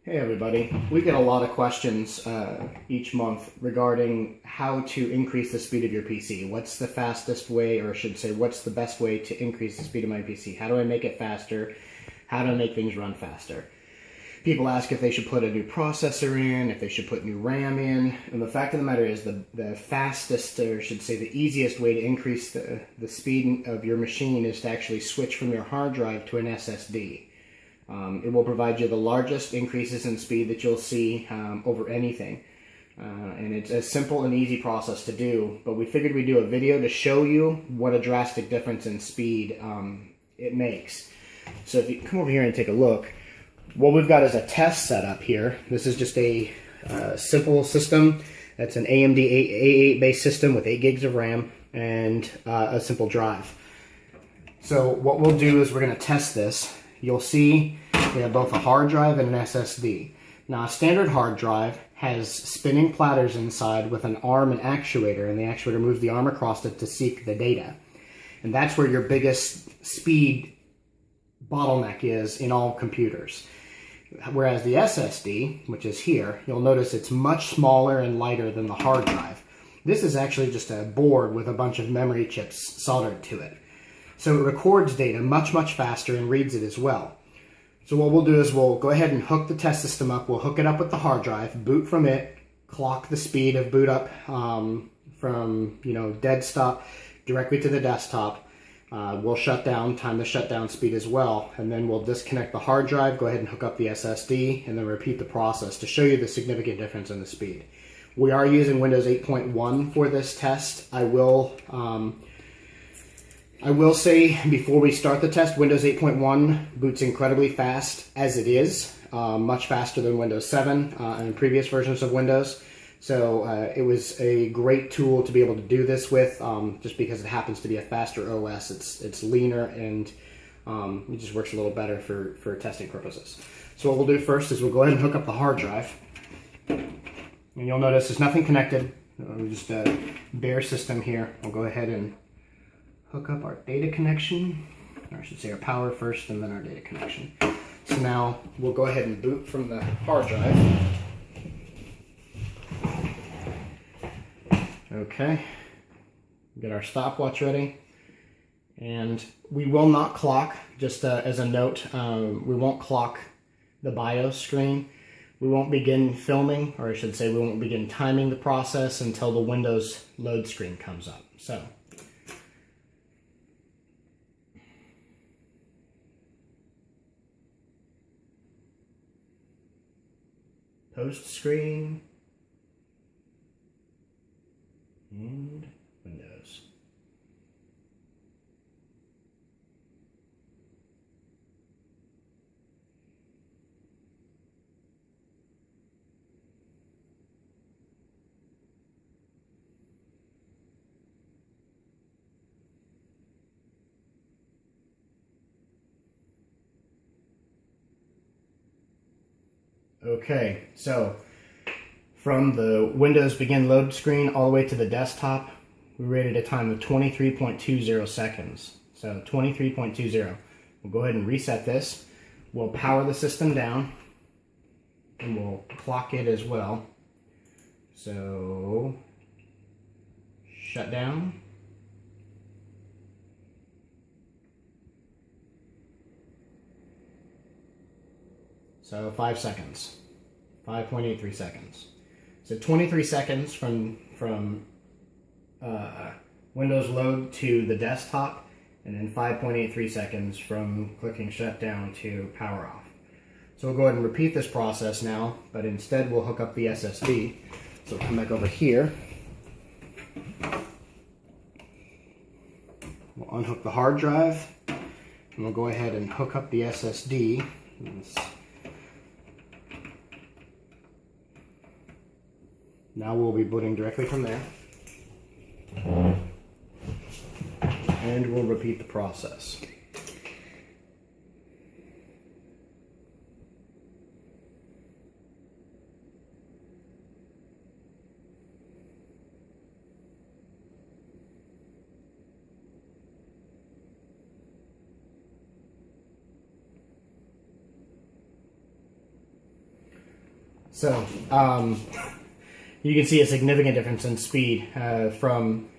Hey everybody, we get a lot of questions each month regarding how to increase the speed of your PC. What's the fastest way, or I should say, what's the best way to increase the speed of my PC? How do I make it faster? How do I make things run faster? People ask if they should put a new processor in, if they should put new RAM in, and the fact of the matter is the fastest, or I should say the easiest way to increase the speed of your machine is to actually switch from your hard drive to an SSD. It will provide you the largest increases in speed that you'll see over anything. And it's a simple and easy process to do, but we figured we'd do a video to show you what a drastic difference in speed it makes. So if you come over here and take a look, what we've got is a test setup here. This is just a simple system. That's an AMD A8 based system with 8 gigs of RAM and a simple drive. So what we'll do is we're going to test this. You'll see we have both a hard drive and an SSD. Now, a standard hard drive has spinning platters inside with an arm and actuator, and the actuator moves the arm across it to seek the data. And that's where your biggest speed bottleneck is in all computers. Whereas the SSD, which is here, you'll notice it's much smaller and lighter than the hard drive. This is actually just a board with a bunch of memory chips soldered to it. So it records data much, much faster and reads it as well. So what we'll do is we'll go ahead and hook the test system up. We'll hook it up with the hard drive, boot from it, clock the speed of boot up from dead stop directly to the desktop. We'll shut down, time the shutdown speed as well, and then we'll disconnect the hard drive, go ahead and hook up the SSD, and then repeat the process to show you the significant difference in the speed. We are using Windows 8.1 for this test. I will say before we start the test, Windows 8.1 boots incredibly fast as it is, much faster than Windows 7 and previous versions of Windows. So it was a great tool to be able to do this with, just because it happens to be a faster OS. It's leaner and it just works a little better for testing purposes. So what we'll do first is we'll go ahead and hook up the hard drive. And you'll notice there's nothing connected. Just a bare system here. We'll go ahead and hook up our data connection, or I should say our power first and then our data connection. So now we'll go ahead and boot from the hard drive. Okay, get our stopwatch ready, and we will not clock, just as a note, we won't clock the BIOS screen. We won't begin filming, or I should say we won't begin timing the process until the Windows load screen comes up. So post screen and Windows. Okay, so from the Windows begin load screen all the way to the desktop, we rated a time of 23.20 seconds. So 23.20. We'll go ahead and reset this. We'll power the system down, and we'll clock it as well. So shut down. So 5 seconds, 5.83 seconds. So 23 seconds from Windows load to the desktop, and then 5.83 seconds from clicking shutdown to power off. So we'll go ahead and repeat this process now, but instead we'll hook up the SSD. So we'll come back over here. We'll unhook the hard drive, and we'll go ahead and hook up the SSD. Now we'll be booting directly from there, and we'll repeat the process. So you can see a significant difference in speed from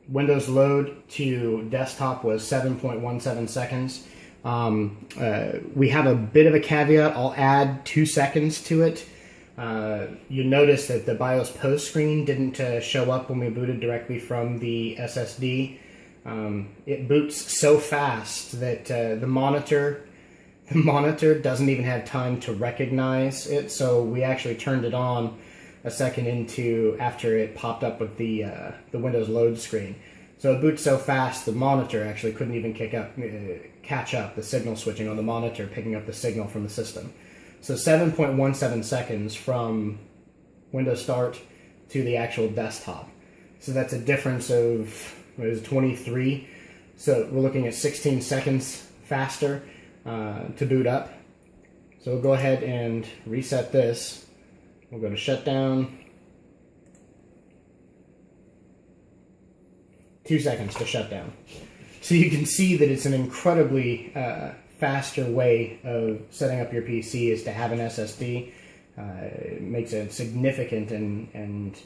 Windows load to desktop was 7.17 seconds. We have a bit of a caveat. I'll add 2 seconds to it. You notice that the BIOS post screen didn't show up when we booted directly from the SSD. It boots so fast that the monitor doesn't even have time to recognize it, so we actually turned it on a second into after it popped up with the Windows load screen. So it boots so fast the monitor actually couldn't even catch up the signal switching on the monitor, picking up the signal from the system. So 7.17 seconds from Windows Start to the actual desktop. So that's a difference of, what is it, 23. So we're looking at 16 seconds faster to boot up. So we'll go ahead and reset this. We'll go to shutdown. 2 seconds to shut down. So you can see that it's an incredibly faster way of setting up your PC is to have an SSD. It makes a significant and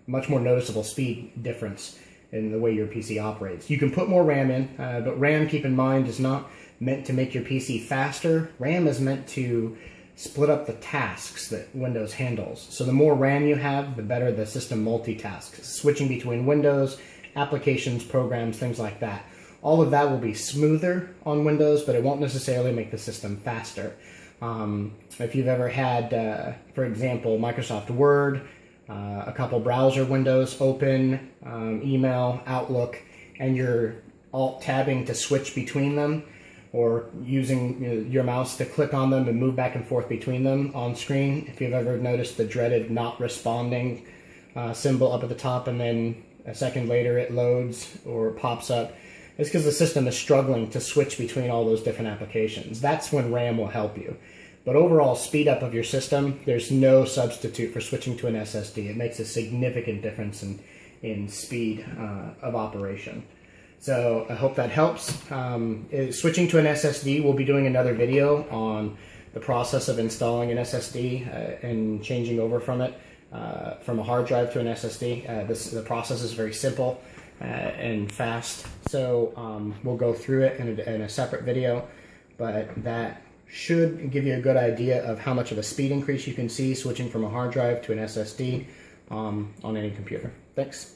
much more noticeable speed difference in the way your PC operates. You can put more RAM in, but RAM, keep in mind, is not meant to make your PC faster. RAM is meant to split up the tasks that Windows handles. So the more RAM you have, the better the system multitasks, switching between Windows, applications, programs, things like that. All of that will be smoother on Windows, but it won't necessarily make the system faster. If you've ever had, for example, Microsoft Word, a couple browser windows open, email, Outlook, and you're alt-tabbing to switch between them, or using your mouse to click on them and move back and forth between them on screen. If you've ever noticed the dreaded not responding symbol up at the top and then a second later it loads or pops up, it's because the system is struggling to switch between all those different applications. That's when RAM will help you. But overall speed up of your system, there's no substitute for switching to an SSD. It makes a significant difference in speed of operation. So I hope that helps. Switching to an SSD, we'll be doing another video on the process of installing an SSD and changing over from it, from a hard drive to an SSD. The process is very simple and fast, so we'll go through it in a separate video, but that should give you a good idea of how much of a speed increase you can see switching from a hard drive to an SSD on any computer. Thanks.